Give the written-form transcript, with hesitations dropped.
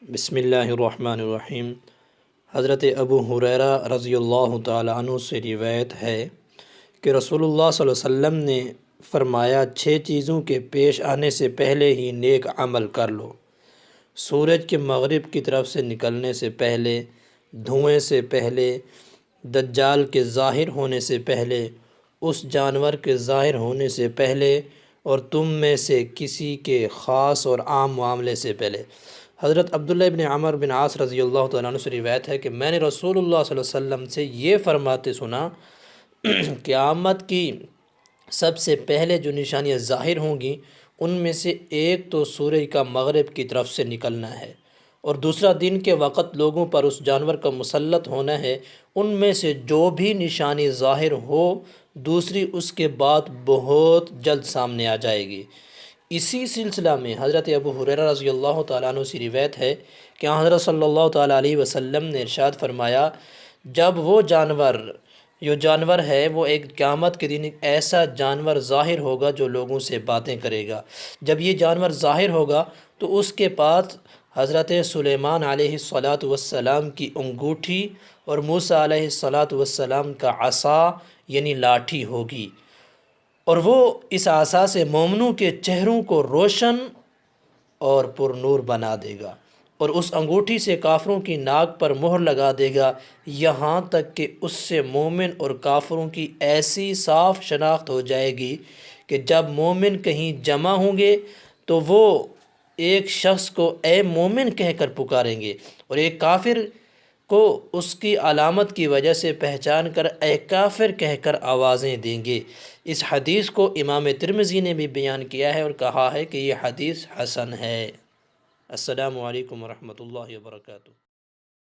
بسم اللہ الرحمن الرحیم۔ حضرت ابو ہریرہ رضی اللہ تعالیٰ عنہ سے روایت ہے کہ رسول اللہ صلی اللہ علیہ وسلم نے فرمایا، 6 چیزوں کے پیش آنے سے پہلے ہی نیک عمل کر لو۔ سورج کے مغرب کی طرف سے نکلنے سے پہلے، دھوئیں سے پہلے، دجال کے ظاہر ہونے سے پہلے، اس جانور کے ظاہر ہونے سے پہلے، اور تم میں سے کسی کے خاص اور عام معاملے سے پہلے۔ حضرت عبداللہ ابن عمر بن عاص رضی اللہ تعالیٰ عنہ سے روایت ہے کہ میں نے رسول اللہ صلی اللہ علیہ وسلم سے یہ فرماتے سنا، قیامت کی سب سے پہلے جو نشانیاں ظاہر ہوں گی ان میں سے ایک تو سورج کا مغرب کی طرف سے نکلنا ہے، اور دوسرا دن کے وقت لوگوں پر اس جانور کا مسلط ہونا ہے۔ ان میں سے جو بھی نشانی ظاہر ہو، دوسری اس کے بعد بہت جلد سامنے آ جائے گی۔ اسی سلسلہ میں حضرت ابو ہریرہ رضی اللہ تعالیٰ عنہ سے روایت ہے کہ حضرت صلی اللہ تعالیٰ علیہ وسلم نے ارشاد فرمایا، جب وہ جانور ہے وہ ایک قیامت کے دن ایک ایسا جانور ظاہر ہوگا جو لوگوں سے باتیں کرے گا۔ جب یہ جانور ظاہر ہوگا تو اس کے پاس حضرت سلیمان علیہ السلام کی انگوٹھی اور موسیٰ علیہ السلام کا عصا یعنی لاٹھی ہوگی، اور وہ اس عصا سے مومنوں کے چہروں کو روشن اور پر نور بنا دے گا، اور اس انگوٹھی سے کافروں کی ناک پر مہر لگا دے گا، یہاں تک کہ اس سے مومن اور کافروں کی ایسی صاف شناخت ہو جائے گی کہ جب مومن کہیں جمع ہوں گے تو وہ ایک شخص کو اے مومن کہہ کر پکاریں گے، اور ایک کافر کو اس کی علامت کی وجہ سے پہچان کر اے کافر کہہ کر آوازیں دیں گے۔ اس حدیث کو امام ترمذی نے بھی بیان کیا ہے اور کہا ہے کہ یہ حدیث حسن ہے۔ السلام علیکم ورحمۃ اللہ وبرکاتہ۔